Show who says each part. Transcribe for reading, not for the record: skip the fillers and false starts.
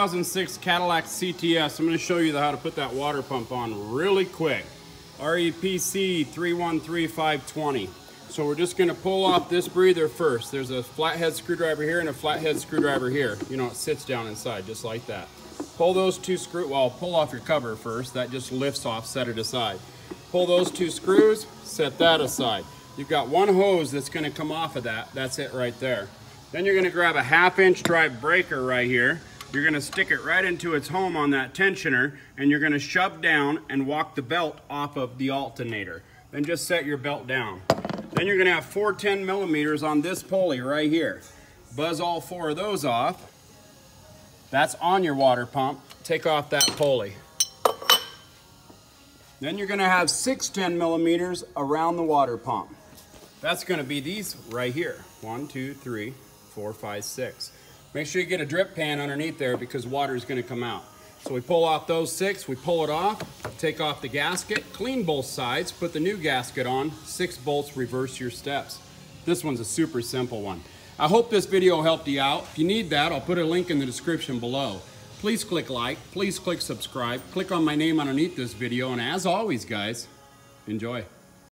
Speaker 1: 2006 Cadillac CTS. I'm going to show you how to put that water pump on really quick. REPC 313520. So we're just going to pull off this breather first. There's a flathead screwdriver here and a flathead screwdriver here. You know, it sits down inside just like that. Pull those two screws, well, pull off your cover first. That just lifts off, set it aside. Pull those two screws, set that aside. You've got one hose that's going to come off of that. That's it right there. Then you're going to grab a 1/2-inch drive breaker right here. You're going to stick it right into its home on that tensioner, and you're going to shove down and walk the belt off of the alternator. Then just set your belt down. Then you're going to have 4 10mm on this pulley right here. Buzz all 4 of those off. That's on your water pump. Take off that pulley. Then you're going to have 6 10mm around the water pump. That's going to be these right here. 1, 2, 3, 4, 5, 6. Make sure you get a drip pan underneath there because water is going to come out. So we pull off those 6, we pull it off, take off the gasket, clean both sides, put the new gasket on, 6 bolts, reverse your steps. This one's a super simple one. I hope this video helped you out. If you need that, I'll put a link in the description below. Please click like, please click subscribe, click on my name underneath this video, and as always guys, enjoy.